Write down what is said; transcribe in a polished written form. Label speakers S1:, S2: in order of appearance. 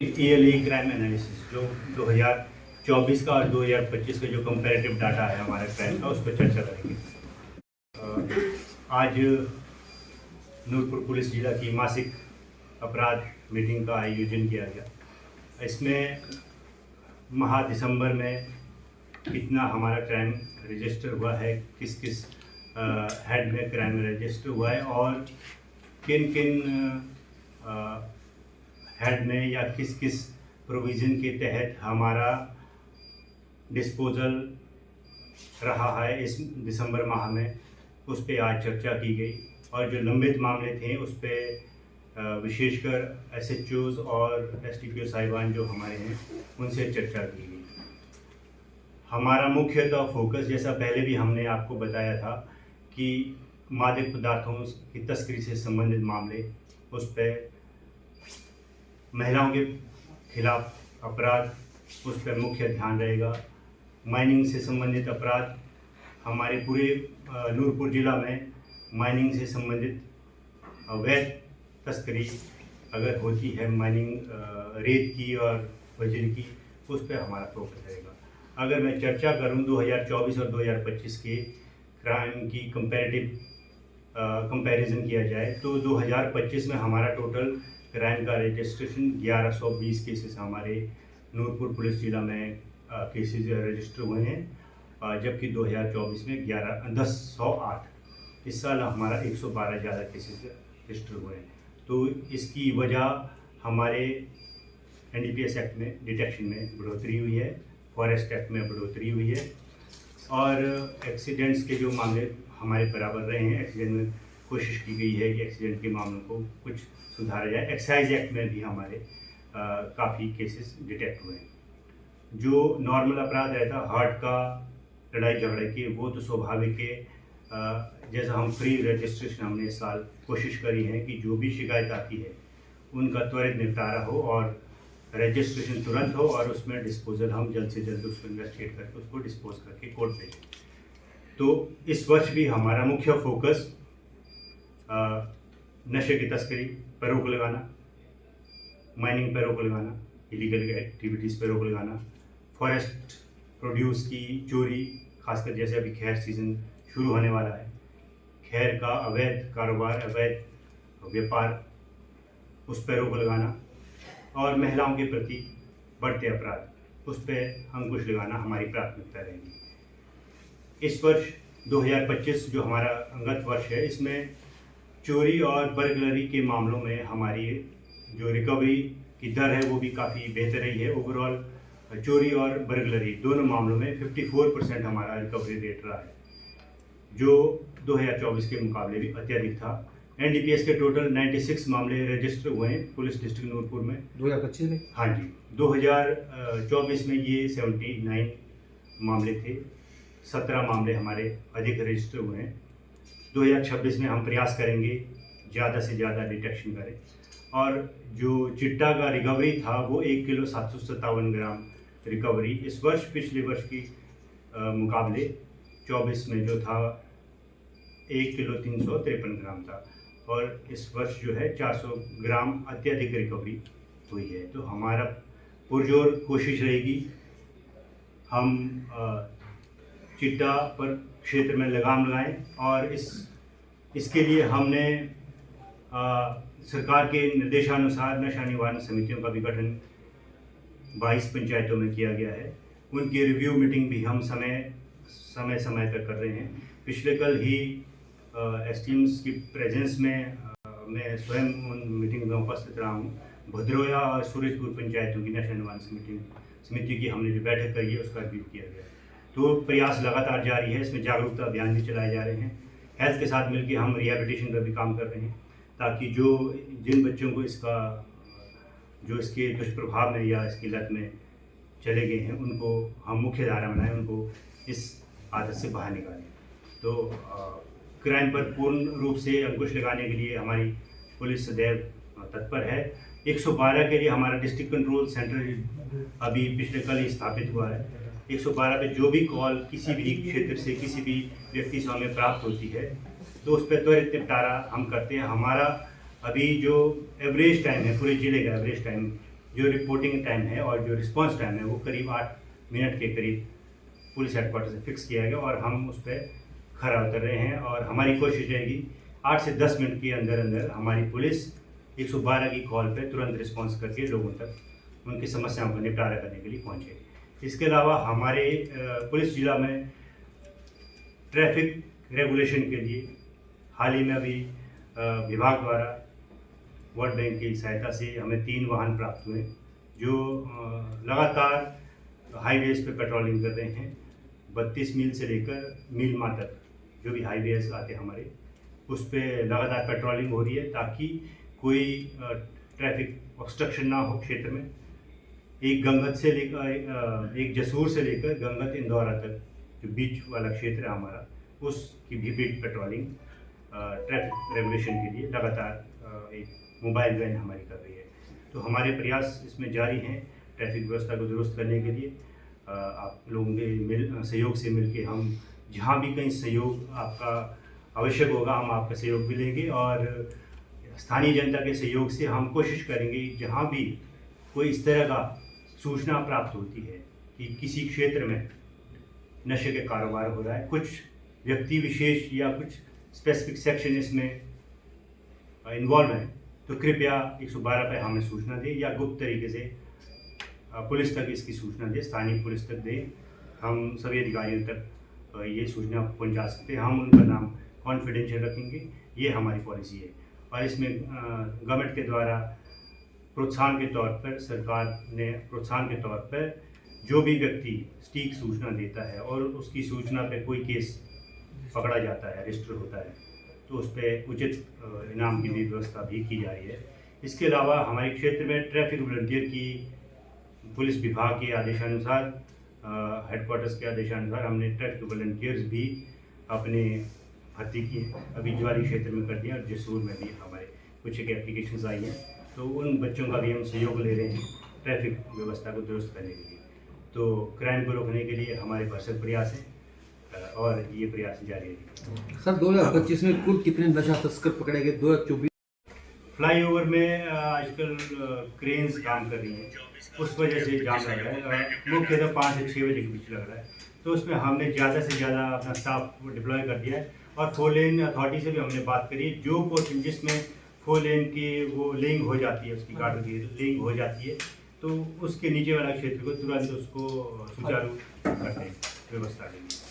S1: Yearly crime analysis जो 2024 का और 2025 का जो कंपैरेटिव डाटा है हमारे क्राइम का, उस पर चर्चा करेंगे। आज नूरपुर पुलिस जिला की मासिक अपराध मीटिंग का आयोजन किया गया। इसमें माह दिसंबर में कितना हमारा क्राइम रजिस्टर हुआ है, किस किस हेड में क्राइम रजिस्टर हुआ है और किन किन हेड में या किस किस प्रोविज़न के तहत हमारा डिस्पोजल रहा है इस दिसंबर माह में, उस पर आज चर्चा की गई। और जो लंबित मामले थे उस पर विशेषकर एसएचओज और एसडीपीओ साहिबान जो हमारे हैं उनसे चर्चा की गई। हमारा मुख्यतः फोकस, जैसा पहले भी हमने आपको बताया था, कि मादक पदार्थों की तस्करी से संबंधित मामले, उस पर महिलाओं के खिलाफ अपराध, उस पर मुख्य ध्यान रहेगा। माइनिंग से संबंधित अपराध, हमारे पूरे नूरपुर ज़िला में माइनिंग से संबंधित अवैध तस्करी अगर होती है, माइनिंग रेत की और वज्र की, उस पर हमारा फोकस रहेगा। अगर मैं चर्चा करूं 2024 और 2025 के क्राइम की कंपैरिजन किया जाए तो 2025 में हमारा टोटल क्राइम का रजिस्ट्रेशन 1120 केसेस हमारे नूरपुर पुलिस जिला में केसेस रजिस्टर हुए हैं, जबकि 2024 में 1008। इस साल हमारा 112 ज़्यादा केसेस रजिस्टर हुए हैं। तो इसकी वजह हमारे एनडीपीएस एक्ट में डिटेक्शन में बढ़ोतरी हुई है, फॉरेस्ट एक्ट में बढ़ोतरी हुई है और एक्सीडेंट्स के जो मामले हमारे बराबर रहे हैं। एक्सीडेंट में कोशिश की गई है कि एक्सीडेंट के मामलों को कुछ सुधारा जाए। एक्साइज एक्ट में भी हमारे काफ़ी केसेस डिटेक्ट हुए हैं। जो नॉर्मल अपराध रहता हार्ट का, लड़ाई झगड़े के, वो तो स्वाभाविक है। जैसा हम फ्री रजिस्ट्रेशन हमने इस साल कोशिश करी है कि जो भी शिकायत आती है उनका त्वरित निपटारा हो और रजिस्ट्रेशन तुरंत हो और उसमें डिस्पोजल हम जल्द से जल्द उसको इन्वेस्टिगेट करके उसको डिस्पोज करके कोर्ट भेजें। तो इस वर्ष भी हमारा मुख्य फोकस नशे की तस्करी पर रोक लगाना, माइनिंग पर रोक लगाना, इलीगल एक्टिविटीज़ पर रोक लगाना, फॉरेस्ट प्रोड्यूस की चोरी, खासकर जैसे अभी खैर सीज़न शुरू होने वाला है, खैर का अवैध कारोबार, अवैध व्यापार, उस पर रोक लगाना और महिलाओं के प्रति बढ़ते अपराध, उस पर अंकुश लगाना हमारी प्राथमिकता रहेगी। इस वर्ष 2025 जो हमारा अंगत वर्ष है, इसमें चोरी और बर्गलरी के मामलों में हमारी जो रिकवरी की दर है वो भी काफ़ी बेहतर रही है। ओवरऑल चोरी और बर्गलरी दोनों मामलों में 54% हमारा रिकवरी रेट रहा है, जो 2024 के मुकाबले भी अत्यधिक था। एनडीपीएस के टोटल 96 मामले रजिस्टर हुए हैं पुलिस डिस्ट्रिक्ट नूरपुर में
S2: 2025 में।
S1: हाँ जी, 2024 में ये 79 मामले थे, 17 मामले हमारे अधिक रजिस्टर हुए हैं। 2026 में हम प्रयास करेंगे ज़्यादा से ज़्यादा डिटेक्शन करें। और जो चिट्टा का रिकवरी था वो 1 किलो 757 ग्राम रिकवरी इस वर्ष पिछले वर्ष की मुकाबले 24 में जो था 1 किलो 353 ग्राम था और इस वर्ष जो है 400 ग्राम अत्यधिक रिकवरी हुई है। तो हमारा पुरजोर कोशिश रहेगी हम चिट्टा पर क्षेत्र में लगाम लगाएं और इसके लिए हमने सरकार के निर्देशानुसार नशा निवारण समितियों का भी गठन 22 पंचायतों में किया गया है। उनकी रिव्यू मीटिंग भी हम समय पर कर रहे हैं। पिछले कल ही एसटीएम्स की प्रेजेंस में मैं स्वयं उन मीटिंग में उपस्थित रहा हूँ। भद्रोया और सूरजपुर पंचायतों की नशा निवारण समिति की हमने जो बैठक करी है उसका रिव्यू किया गया। तो प्रयास लगातार जारी है, इसमें जागरूकता अभियान भी चलाए जा रहे हैं। हेल्थ के साथ मिलकर हम रिहेबिलिटेशन पर भी काम कर रहे हैं ताकि जिन बच्चों को इसके दुष्प्रभाव में या इसकी लत में चले गए हैं उनको हम मुख्य धारा बनाएं, उनको इस आदत से बाहर निकालें। तो क्राइम पर पूर्ण रूप से अंकुश लगाने के लिए हमारी पुलिस सदैव तत्पर है। 112 के लिए हमारा डिस्ट्रिक्ट कंट्रोल सेंटर अभी पिछले कल ही स्थापित हुआ है। 112 पे जो भी कॉल किसी भी क्षेत्र से किसी भी व्यक्ति से हमें प्राप्त होती है तो उस पर त्वरित निपटारा हम करते हैं। हमारा अभी जो एवरेज टाइम है पूरे ज़िले का एवरेज टाइम जो रिपोर्टिंग टाइम है और जो रिस्पांस टाइम है वो करीब 8 मिनट के करीब पुलिस हेडक्वार्टर से फिक्स किया गया और हम उस पर खरा उतर रहे हैं। और हमारी कोशिश रहेगी 8 से 10 मिनट के अंदर अंदर हमारी पुलिस 112 की कॉल पे तुरंत रिस्पांस करके लोगों तक उनकी समस्याओं का निपटारा करने के लिए पहुँचे। इसके अलावा हमारे पुलिस जिला में ट्रैफिक रेगुलेशन के लिए हाल ही में अभी विभाग द्वारा वर्ल्ड बैंक की सहायता से हमें 3 वाहन प्राप्त हुए जो लगातार हाईवेज पे पेट्रोलिंग कर रहे हैं। 32 मील से लेकर मीलमा तक जो भी हाईवेज आते हैं हमारे, उस पर लगातार पेट्रोलिंग हो रही है ताकि कोई ट्रैफिक ऑब्स्ट्रक्शन ना हो क्षेत्र में। एक गंगत से लेकर एक जसूर से लेकर गंगत इंदौरा तक जो बीच वाला क्षेत्र है हमारा, उसकी भी बीट पेट्रोलिंग ट्रैफिक रेगुलेशन के लिए लगातार एक मोबाइल वैन हमारी कर रही है। तो हमारे प्रयास इसमें जारी हैं ट्रैफिक व्यवस्था को दुरुस्त करने के लिए। आप लोगों के सहयोग से मिलके हम जहाँ भी कहीं सहयोग आपका आवश्यक होगा हम आपका सहयोग भी लेंगे और स्थानीय जनता के सहयोग से हम कोशिश करेंगे जहाँ भी कोई इस तरह का सूचना प्राप्त होती है कि किसी क्षेत्र में नशे के कारोबार हो रहा है, कुछ व्यक्ति विशेष या कुछ स्पेसिफिक सेक्शन इसमें इन्वॉल्व हैं, तो कृपया 112 पे हमें सूचना दें या गुप्त तरीके से पुलिस तक इसकी सूचना दें, स्थानीय पुलिस तक दें। हम सभी अधिकारियों तक ये सूचना पहुंचा सकते हैं। हम उनका नाम कॉन्फिडेंशियल रखेंगे, ये हमारी पॉलिसी है। और इसमें गवर्नमेंट के द्वारा प्रोत्साहन के तौर पर, सरकार ने प्रोत्साहन के तौर पर जो भी व्यक्ति सटीक सूचना देता है और उसकी सूचना पे कोई केस पकड़ा जाता है, रजिस्टर होता है, तो उस पर उचित इनाम की भी व्यवस्था भी की जा रही है। इसके अलावा हमारे क्षेत्र में ट्रैफिक वॉलंटियर की पुलिस विभाग के आदेशानुसार, हेडक्वार्टर्स के आदेशानुसार हमने ट्रैफिक वॉलंटियर्स भी अपने भर्ती की अभी ज्वारी क्षेत्र में कर दिया और जसूर में भी हमारे कुछ एक एप्लीकेशंस आई हैं, तो उन बच्चों का भी हम सहयोग ले रहे हैं ट्रैफिक व्यवस्था को दुरुस्त करने के लिए। तो क्राइम को रोकने के लिए हमारे भरसक प्रयास हैं और ये प्रयास जारी है।
S2: सर 2025 में कुल कितने नशा तस्कर पकड़े गए? 2024
S1: फ्लाईओवर में आजकल क्रेन्स काम कर रही हैं, उस वजह से जाम लग रहा है। मुख्यतः 5 से 6 बजे के बीच लग रहा है, तो उसमें हमने ज़्यादा से ज़्यादा अपना स्टाफ डिप्लॉय कर दिया है और 4 लेन अथॉरिटी से भी हमने बात करी है। जो पोर्शन जिसमें 4 लेन की वो लिंक हो जाती है, उसकी गार्डर की लिंक हो जाती है, तो उसके नीचे वाला क्षेत्र को तुरंत उसको सुचारू करने व्यवस्था देंगे।